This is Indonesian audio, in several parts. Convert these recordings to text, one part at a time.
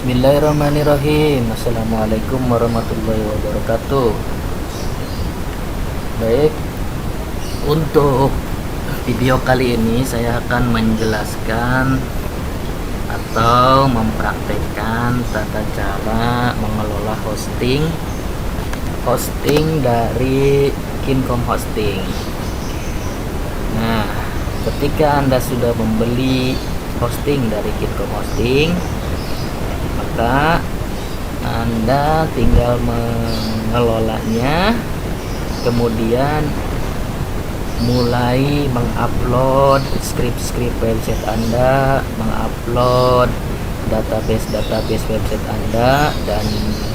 Bismillahirrahmanirrahim. Assalamualaikum warahmatullahi wabarakatuh. Baik, untuk video kali ini saya akan menjelaskan atau mempraktekkan tata cara mengelola hosting dari Kincom Hosting. Nah, ketika Anda sudah membeli hosting dari Kincom Hosting, maka Anda tinggal mengelolanya, kemudian mulai mengupload script website Anda, mengupload database website Anda, dan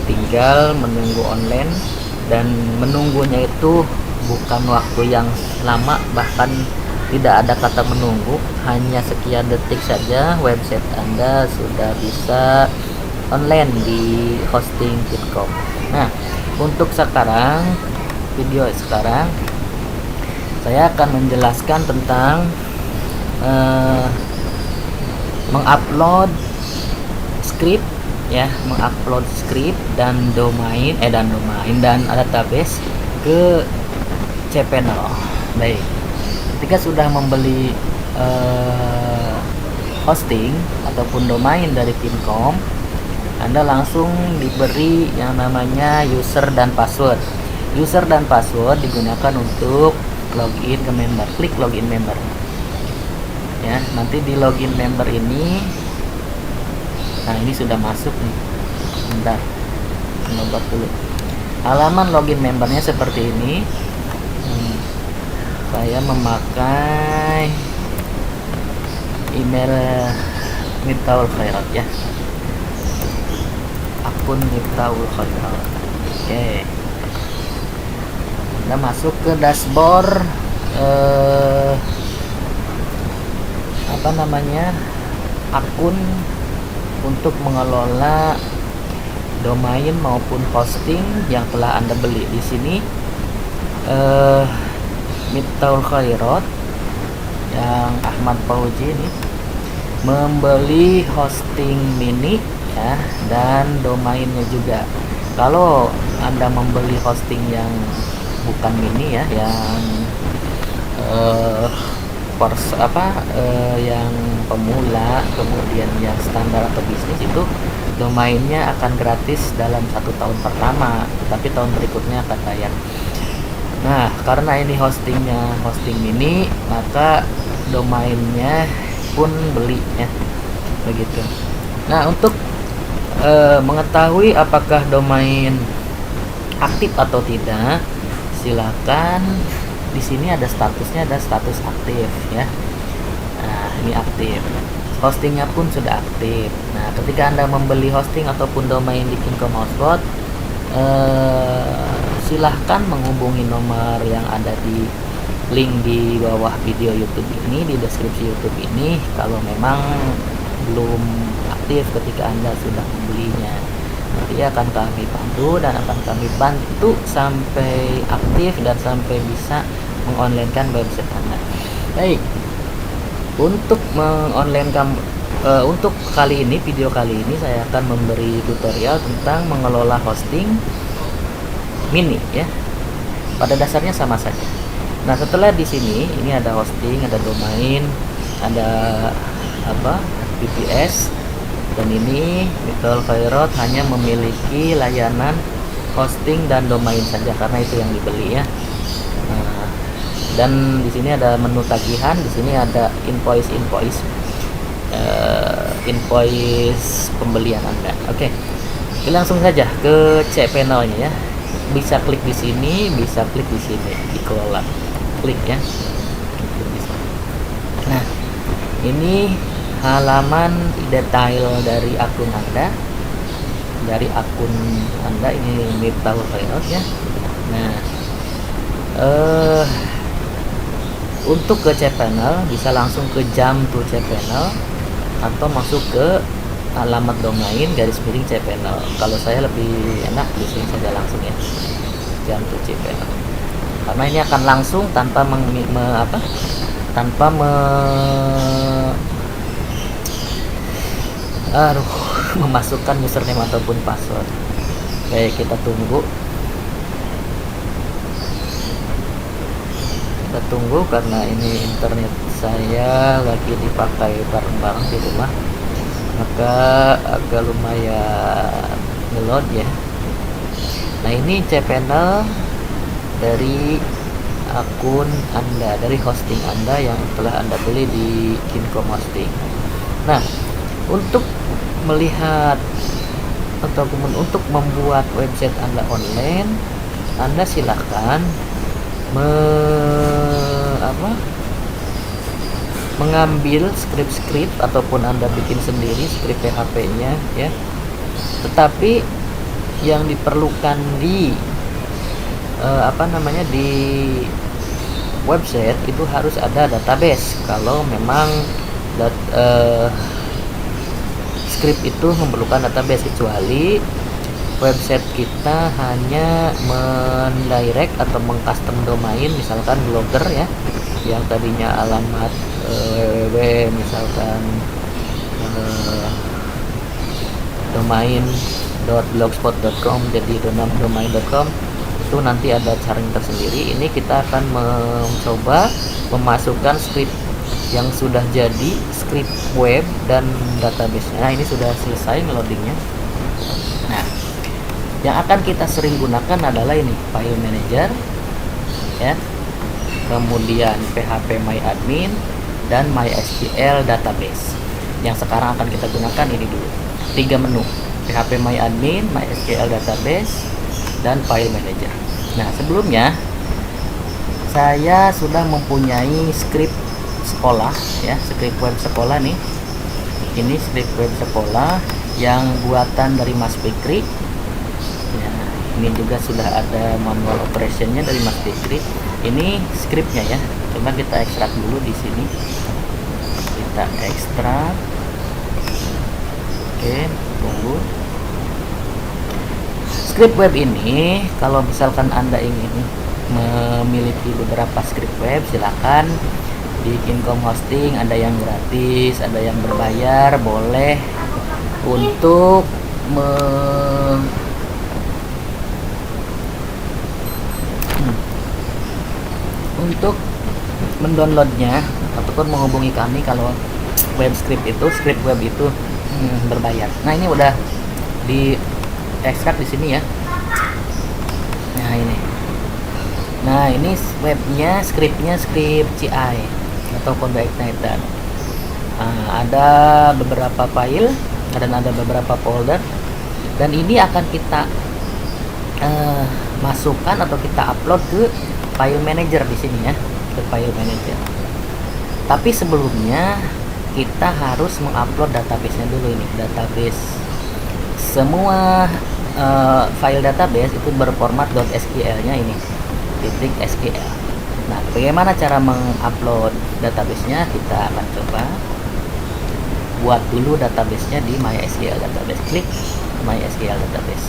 tinggal menunggu online. Dan menunggunya itu bukan waktu yang lama, bahkan tidak ada kata menunggu, hanya sekian detik saja website Anda sudah bisa online di hosting Kincom. Nah, untuk video sekarang saya akan menjelaskan tentang mengupload script dan domain dan database ke cPanel. Baik, ketika sudah membeli hosting ataupun domain dari Kincom, Anda langsung diberi yang namanya user dan password. User dan password digunakan untuk login ke member. Klik login member. Ya, nanti di login member ini, nah ini sudah masuk nih. Bentar, nomor dulu. Halaman login membernya seperti ini. Saya memakai email Miftahul Khairat ya, akun Miftahul Khairat. Oke, Anda masuk ke dashboard akun untuk mengelola domain maupun hosting yang telah Anda beli. Di sini Miftahul Khairat yang Ahmad Fauzi ini membeli hosting mini ya, dan domainnya juga. Kalau Anda membeli hosting yang bukan mini ya, yang yang pemula, kemudian yang standar atau bisnis, itu domainnya akan gratis dalam 1 tahun pertama, tetapi tahun berikutnya akan bayar. Nah, karena ini hosting mini, maka domainnya pun beli ya, begitu. Nah, untuk mengetahui apakah domain aktif atau tidak, silakan di sini ada statusnya, ada status aktif ya. Nah, ini aktif. Hostingnya pun sudah aktif. Nah, ketika Anda membeli hosting ataupun domain di Kincom Hotspot, silahkan menghubungi nomor yang ada di link di bawah video YouTube ini, di deskripsi YouTube ini, kalau memang belum aktif ketika Anda sudah membelinya. Nanti akan kami bantu dan akan kami bantu sampai aktif dan sampai bisa mengonlinekan website Anda. Baik, untuk mengonlinekan untuk video kali ini saya akan memberi tutorial tentang mengelola hosting mini ya. Pada dasarnya sama saja. Nah, setelah di sini ini ada hosting, ada domain, ada VPS, dan ini Miftahul Khairat hanya memiliki layanan hosting dan domain saja karena itu yang dibeli ya. Nah, dan di sini ada menu tagihan, di sini ada invoice pembelian Anda. Oke, langsung saja ke cPanel-nya ya. Bisa klik di sini, bisa klik di sini, dikelola. Klik ya. Nah, ini halaman detail dari akun Anda. Ini Miftahul Khairat ya. Nah, untuk ke cPanel bisa langsung ke jump to cPanel atau masuk ke alamat domain _cPanel. Kalau saya lebih enak di sini saja langsung ya, jump to cPanel, karena ini akan langsung tanpa memasukkan username ataupun password. Oke, kita tunggu karena ini internet saya lagi dipakai bareng-bareng di rumah, maka agak lumayan ngeload ya. Nah, ini cPanel dari akun Anda, dari hosting Anda yang telah Anda beli di Kincom Hosting. Nah, untuk melihat ataupun untuk membuat website Anda online, Anda silahkan mengambil script ataupun Anda bikin sendiri script PHP-nya ya. Tetapi yang diperlukan di di website itu harus ada database. Kalau memang script itu memerlukan database, kecuali website kita hanya mendirect atau mengcustom domain, misalkan blogger ya, yang tadinya alamat www misalkan domain.blogspot.com jadi domain.com, itu nanti ada caranya tersendiri. Ini kita akan mencoba memasukkan script yang sudah jadi, script web dan database-nya. Nah, ini sudah selesai loadingnya. Nah, yang akan kita sering gunakan adalah ini file manager ya, kemudian PHP MyAdmin dan MySQL database. Yang sekarang akan kita gunakan ini dulu, 3 menu: PHP MyAdmin, MySQL database, dan file manager. Nah, sebelumnya saya sudah mempunyai script sekolah ya, script web sekolah nih. Ini script web sekolah yang buatan dari Mas Fikri. Ya, ini juga sudah ada manual operationnya dari Mas Fikri. Ini scriptnya ya. Coba kita ekstrak dulu di sini. Kita ekstrak. Oke, tunggu. Script web ini, kalau misalkan Anda ingin memiliki beberapa script web, silakan di Kincom Hosting. Ada yang gratis, ada yang berbayar, boleh untuk mendownloadnya ataupun menghubungi kami kalau web script web itu berbayar. Nah, ini udah di ekstrak di sini ya. Nah, ini webnya, scriptnya script CI atau Combo Igniter. Ada beberapa file dan ada beberapa folder, dan ini akan kita masukkan atau kita upload ke file manager di sini ya, ke file manager. Tapi sebelumnya kita harus mengupload database-nya dulu. Ini database, semua file database itu berformat .sql-nya ini .sql. Nah, bagaimana cara mengupload database-nya? Kita akan coba buat dulu database-nya di MySQL database. Klik MySQL database.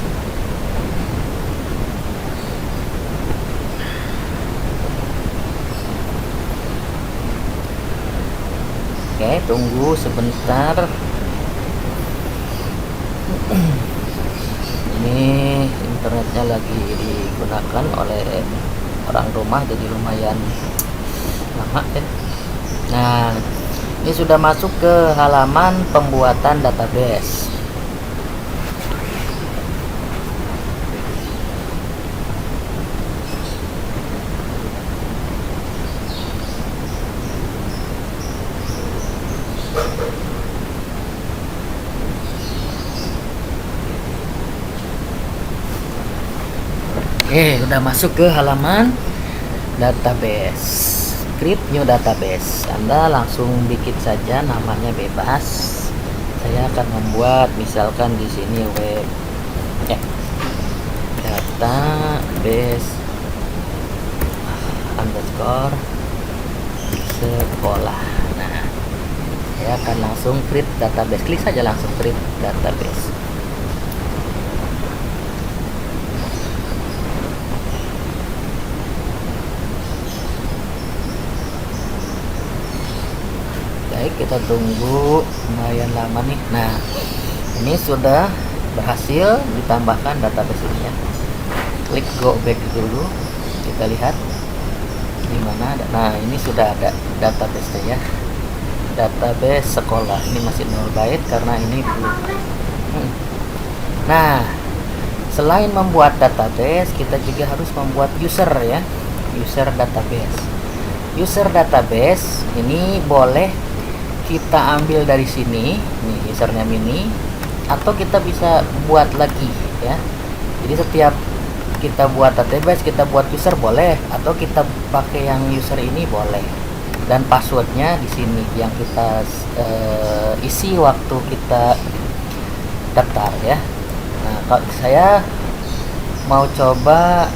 Oke, tunggu sebentar. Ini internetnya lagi digunakan oleh orang rumah, jadi lumayan lama ya. Nah, ini sudah masuk ke halaman pembuatan database. Oke, udah masuk ke halaman database. Create new database. Anda langsung bikin saja, namanya bebas. Saya akan membuat misalkan di sini web ya, database underscore sekolah. Nah, saya akan langsung create database. Klik saja langsung create database. Baik, kita tunggu lumayan lama nih. Nah, Ini sudah berhasil ditambahkan database ini ya. Klik go back dulu, kita lihat di mana. Nah, ini sudah ada database ya, database sekolah. Ini masih 0 byte karena ini belum. Nah, selain membuat database, kita juga harus membuat user ya, user database. User database ini boleh kita ambil dari sini, nih username ini, atau kita bisa buat lagi ya. Jadi setiap kita buat database, kita buat user boleh, atau kita pakai yang user ini boleh. Dan passwordnya di sini yang kita isi waktu kita daftar ya. Nah, kalau saya mau coba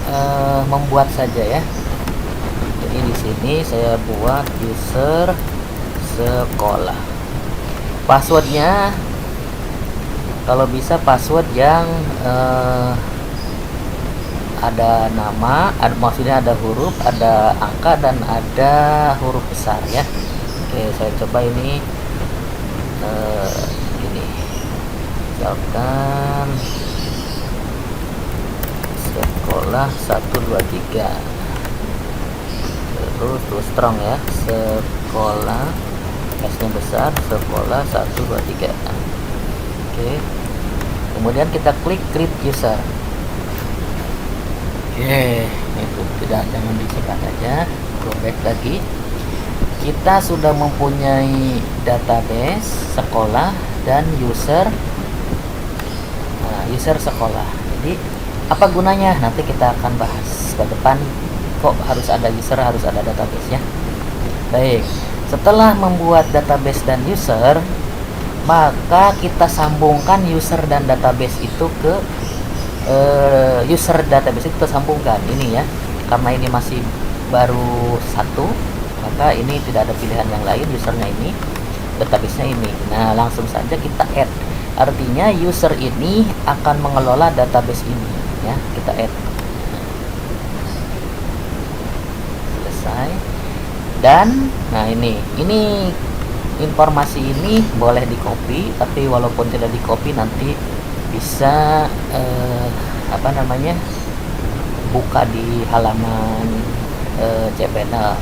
membuat saja ya. Jadi di sini saya buat user sekolah. Passwordnya kalau bisa password yang ada nama, maksudnya ada huruf, ada angka, dan ada huruf besar ya. Oke, saya coba ini misalkan sekolah 123, terus strong ya, sekolah S-nya besar, sekolah 123. Oke, kemudian kita klik create user. Oke, itu jangan disekat aja, go back lagi. Kita sudah mempunyai database sekolah dan user. Nah, user sekolah. Jadi apa gunanya? Nanti kita akan bahas ke depan. Kok harus ada user, harus ada database ya. Baik, setelah membuat database dan user, maka kita sambungkan user dan database itu ke user database itu kita sambungkan ini ya. Karena ini masih baru satu, maka ini tidak ada pilihan yang lain, usernya ini, database-nya ini. Nah, langsung saja kita add. Artinya user ini akan mengelola database ini ya. Kita add. Selesai. Dan nah ini informasi ini boleh di copy, tapi walaupun tidak di copy nanti bisa buka di halaman cPanel.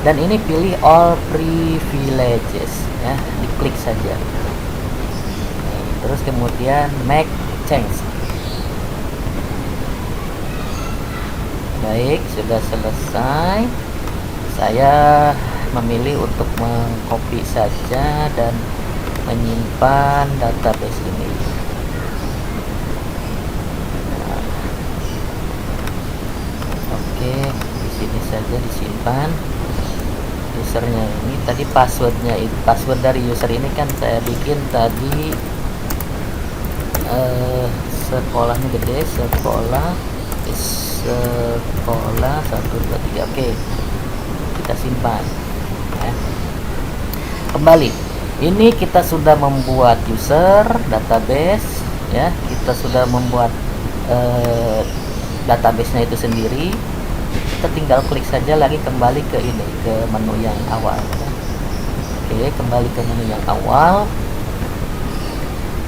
Dan ini pilih all privileges ya, diklik saja. Terus kemudian make change. Baik, sudah selesai. Saya memilih untuk mengcopy saja dan menyimpan database ini. Nah, oke, di sini saja disimpan. Usernya ini tadi passwordnya, password dari user ini kan saya bikin tadi sekolahnya gede, sekolah 123. Oke, kita simpan ya. Kembali, ini kita sudah membuat user database ya, kita sudah membuat database-nya itu sendiri. Kita tinggal klik saja lagi kembali ke ini, ke menu yang awal ya. Oke, kembali ke menu yang awal.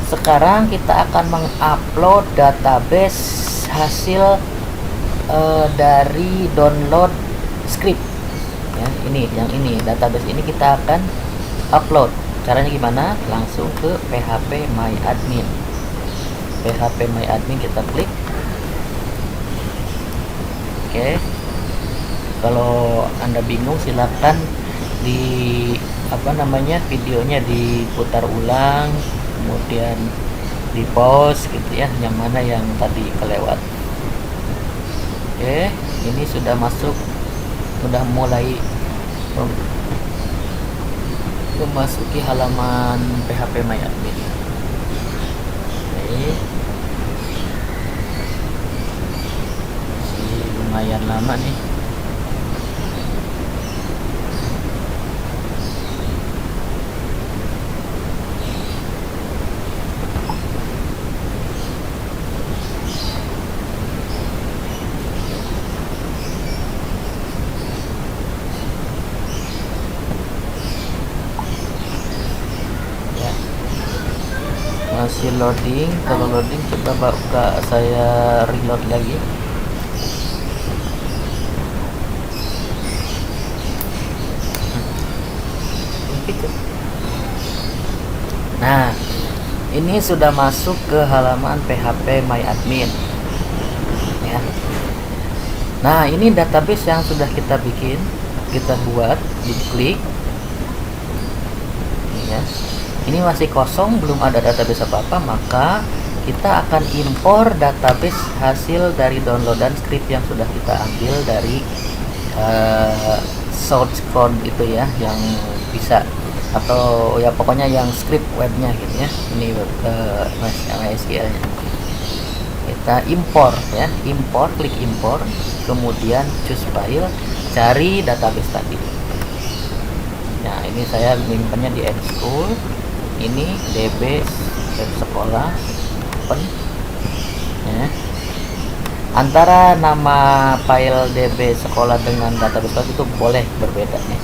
Sekarang kita akan mengupload database hasil dari download script ya. Yang ini database ini kita akan upload. Caranya gimana? Langsung ke PHP My Admin. PHP My Admin kita klik. Oke. Kalau Anda bingung silakan videonya diputar ulang, kemudian di pause gitu ya, yang mana yang tadi kelewat. Oke, ini sudah masuk, sudah mulai memasuki halaman PHP My Admin. Oke, lumayan lama nih. Masih loading. Kalau loading coba buka, saya reload lagi. Nah, ini sudah masuk ke halaman PHP My Admin ya. Nah, ini database yang sudah kita bikin, kita buat, diklik ya. Ini masih kosong, belum ada database apa-apa, maka kita akan impor database hasil dari downloadan script yang sudah kita ambil dari source code itu ya, yang bisa, atau ya pokoknya yang script webnya gitu ya. Ini MySQL nya kita impor ya, klik impor, kemudian choose file, cari database tadi. Nah, ini saya menyimpannya di School. Ini DB sekolah, open ya. Antara nama file DB sekolah dengan database itu boleh berbeda ya.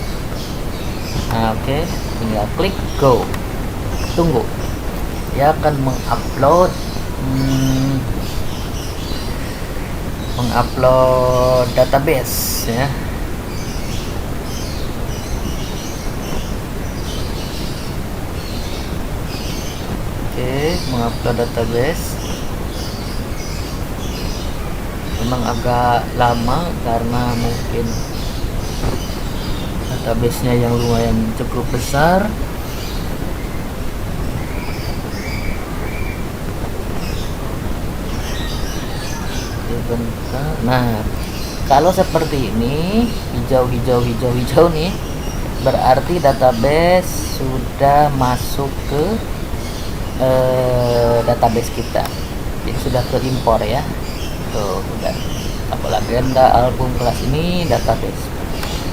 Nah, oke, tinggal klik go, tunggu, dia akan mengupload database ya. Oke, mengupload database memang agak lama karena mungkin database-nya yang lumayan cukup besar. Bentar. Nah, kalau seperti ini hijau nih, berarti database sudah masuk ke database kita. Jadi sudah terimpor ya. Tuh, udah tabel agenda, album, kelas, ini database.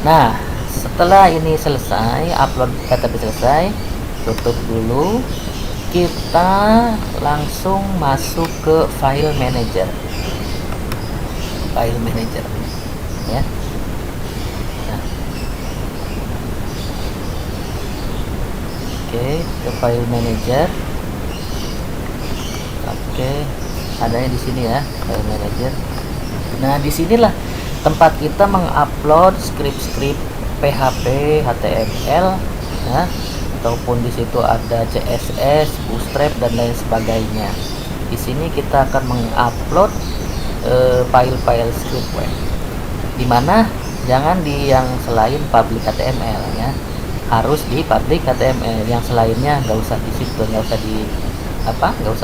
Nah, setelah ini selesai, upload database selesai, tutup dulu. Kita langsung masuk ke file manager. Ya. Nah. Oke, ke file manager. Oke, adanya di sini ya, file manager. Nah, disinilah tempat kita mengupload script PHP, HTML ya, ataupun di situ ada CSS, Bootstrap dan lain sebagainya. Di sini kita akan mengupload file-file script web, dimana jangan di yang selain public HTML ya, harus di public HTML. Yang selainnya nggak usah di situ, nggak usah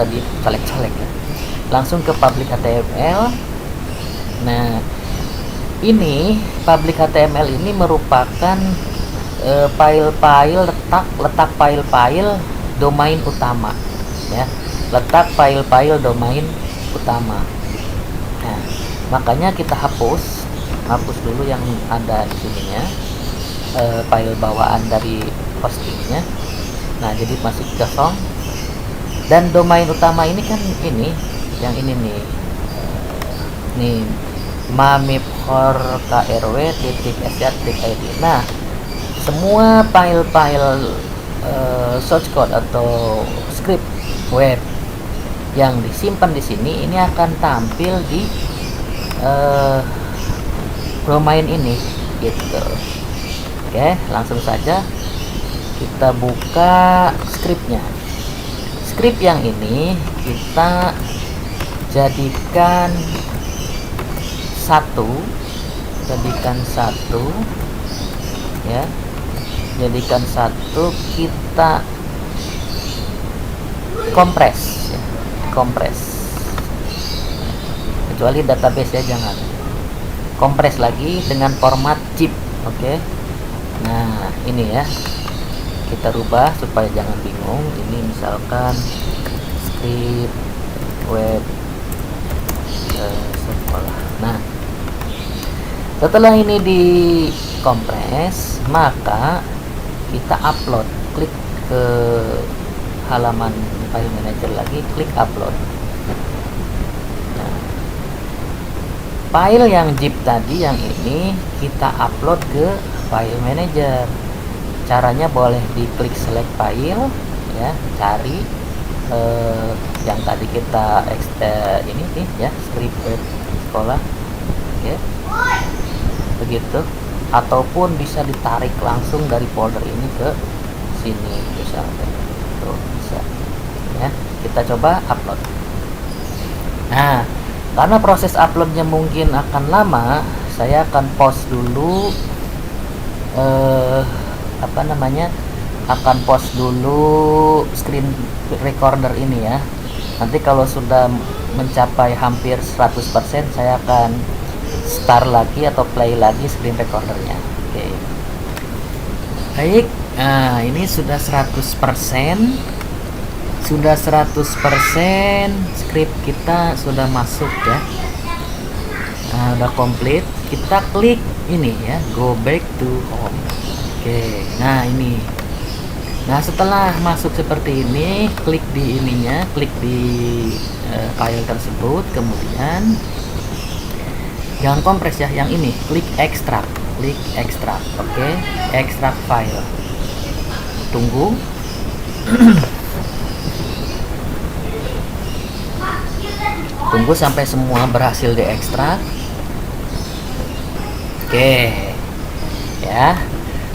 dicolek-colek ya. Langsung ke public HTML. Nah, ini public HTML ini merupakan file-file letak file-file domain utama ya, letak file-file domain utama. Nah, makanya kita hapus dulu yang ada di sininya, file bawaan dari hostingnya. Nah, jadi masih kosong. Dan domain utama ini kan yang ini nih, mamipor.krw.id. Nah, semua file-file source code atau script web yang disimpan di sini ini akan tampil di domain ini gitu. Oke, langsung saja kita buka scriptnya. Script yang ini kita jadikan satu ya, jadikan satu, kita kompres ya, kecuali database ya, jangan kompres lagi dengan format zip. Oke. Nah, ini ya, kita rubah supaya jangan bingung. Ini misalkan script web sekolah. Nah, setelah ini dikompres, maka kita upload, klik ke halaman file manager lagi, klik upload. Nah, file yang zip tadi yang ini kita upload ke file manager. Caranya boleh diklik select file ya, cari, yang tadi kita ini nih ya, script web sekolah. Oke, begitu. Ataupun bisa ditarik langsung dari folder ini ke sini misalnya, tuh bisa ya. Kita coba upload. Nah, karena proses uploadnya mungkin akan lama, saya akan pause dulu akan pause dulu screen recorder ini ya. Nanti kalau sudah mencapai hampir 100%, saya akan start lagi atau play lagi screen recordernya. Oke. Baik, nah ini sudah 100%. Sudah 100%, script kita sudah masuk ya. Nah, udah komplit. Kita klik ini ya, go back to home. Oke, nah ini. Nah, setelah masuk seperti ini, klik di ininya, klik di file tersebut, kemudian jangan kompres ya, yang ini, klik extract. Oke, extract file. Tunggu. Tunggu sampai semua berhasil diekstrak. Oke. Ya.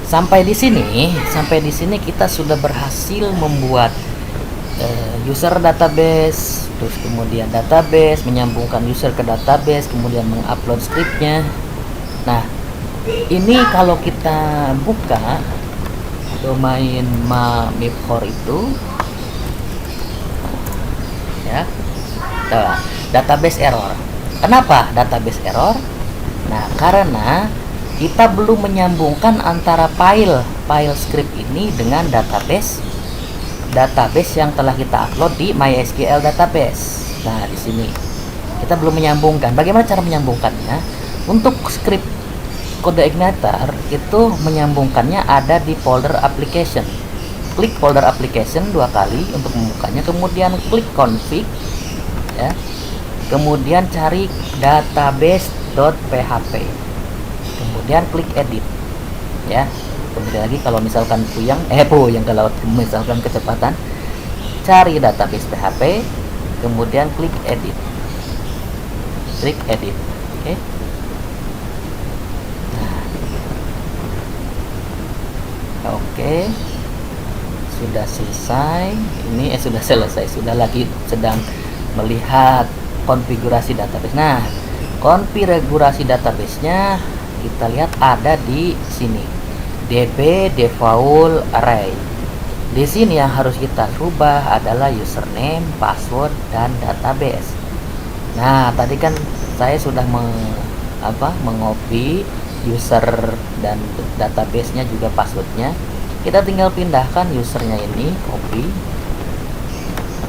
Sampai di sini kita sudah berhasil membuat user database, terus kemudian database, menyambungkan user ke database, kemudian mengupload scriptnya. Nah, ini kalau kita buka domain MIPHOR itu ya. Database error. Kenapa database error? Nah, karena kita belum menyambungkan antara file script ini dengan database yang telah kita upload di MySQL database. Nah, di sini kita belum menyambungkan. Bagaimana cara menyambungkannya? Untuk script kode igniter itu menyambungkannya ada di folder application. Klik folder application 2 kali untuk membukanya, kemudian klik config ya. Kemudian cari database.php. Kemudian klik edit ya. Kemudian lagi kalau misalkan kalau misalkan kecepatan, cari database PHP, kemudian klik edit. Oke. Nah. Oke. Sudah selesai. Ini sudah selesai, sudah lagi sedang melihat konfigurasi database. Nah, konfigurasi database-nya kita lihat ada di sini, DB default array. Di sini yang harus kita rubah adalah username, password, dan database. Nah, tadi kan saya sudah mengopi user dan database-nya juga password-nya. Kita tinggal pindahkan usernya ini, copy,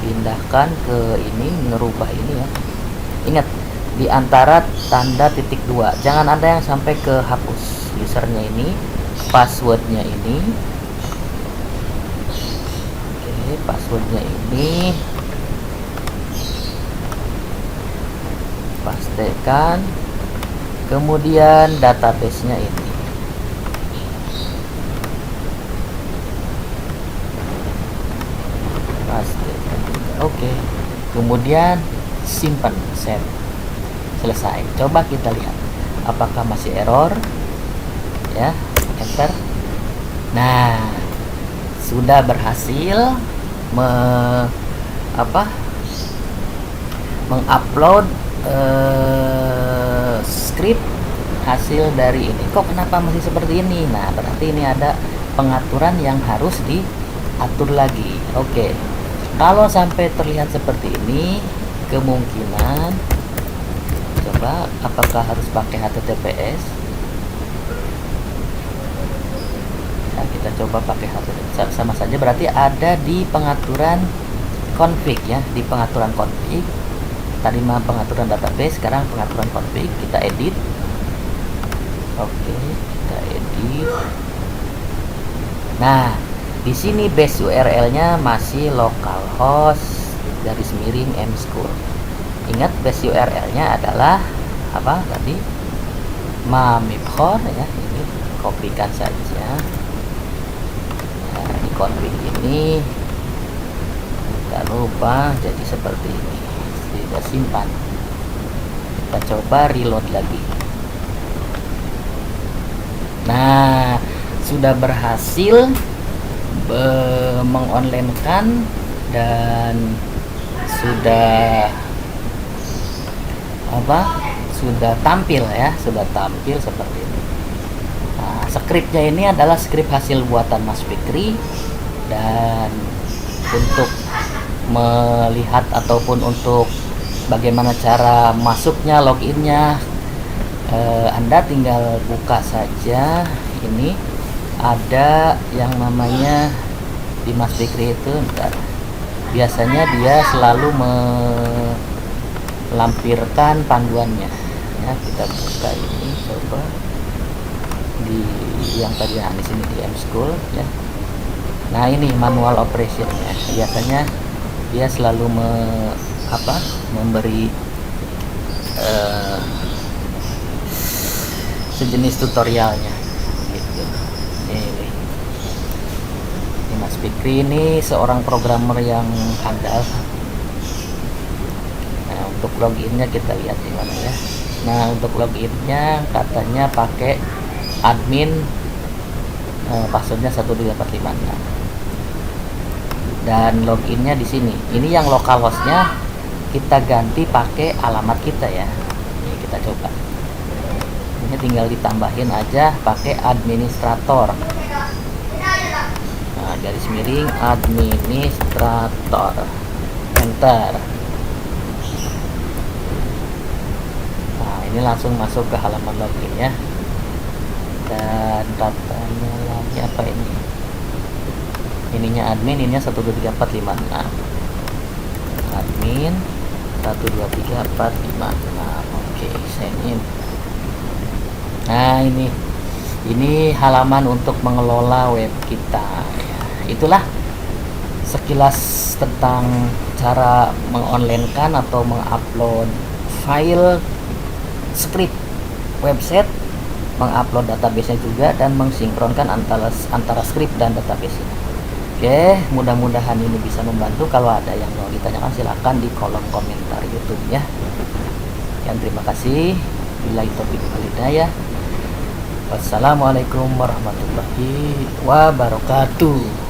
pindahkan ke ini, ngerubah ini ya. Ingat, di antara tanda titik 2, jangan ada yang sampai ke hapus. Usernya ini, passwordnya ini. Oke, passwordnya ini pastikan, kemudian database-nya ini. Oke, kemudian simpan, save, selesai. Coba kita lihat apakah masih error ya, enter. Nah, sudah berhasil mengupload script hasil dari ini. Kok kenapa masih seperti ini? Nah, berarti ini ada pengaturan yang harus diatur lagi. Oke. Kalau sampai terlihat seperti ini, kemungkinan coba apakah harus pakai HTTPS? Nah, kita coba pakai HTTPS, sama saja, berarti ada di pengaturan config ya, di pengaturan config. Tadi mah pengaturan database, sekarang pengaturan config. Kita edit. Oke, kita edit. Nah, di sini base URL-nya masih localhost _mschool. Ingat, base URL-nya adalah apa tadi? MIPHOR ya. Ini kopikan saja. Nah, di config ini kita tidak lupa jadi seperti ini, tidak simpan. Kita coba reload lagi. Nah, sudah berhasil mengonlinekan dan sudah tampil ya, sudah tampil seperti ini. Nah, skripnya ini adalah skrip hasil buatan Mas Fikri, dan untuk melihat ataupun untuk bagaimana cara masuknya, loginnya, Anda tinggal buka saja. Ini ada yang namanya di Mas Fikri itu, biasanya dia selalu melampirkan panduannya ya. Kita buka ini, coba di yang tadi di sini di M-School ya. Nah, ini manual operationnya. Biasanya dia selalu memberi sejenis tutorialnya gitu. Ini Mas Fikri ini seorang programmer yang handal. Nah, untuk loginnya kita lihat di mana ya. Nah, untuk loginnya katanya pakai admin, passwordnya 12456, dan loginnya di sini. Ini yang localhostnya kita ganti pakai alamat kita ya. Ini kita coba. Ini tinggal ditambahin aja pakai administrator. Nah, garis miring administrator, enter. Nah, ini langsung masuk ke halaman login ya. Dan datanya lagi apa ini? Ininya admin, ininya 12345. Admin 12345. Oke, sign in. Nah, ini halaman untuk mengelola web kita ya. Itulah sekilas tentang cara mengonlinekan atau mengupload file script website, mengupload database-nya juga, dan mensinkronkan antara script dan database-nya. Oke, mudah-mudahan ini bisa membantu. Kalau ada yang mau ditanyakan silahkan di kolom komentar YouTube ya. Dan terima kasih. Billahi taufiq wal hidayah. Wassalamualaikum warahmatullahi wabarakatuh.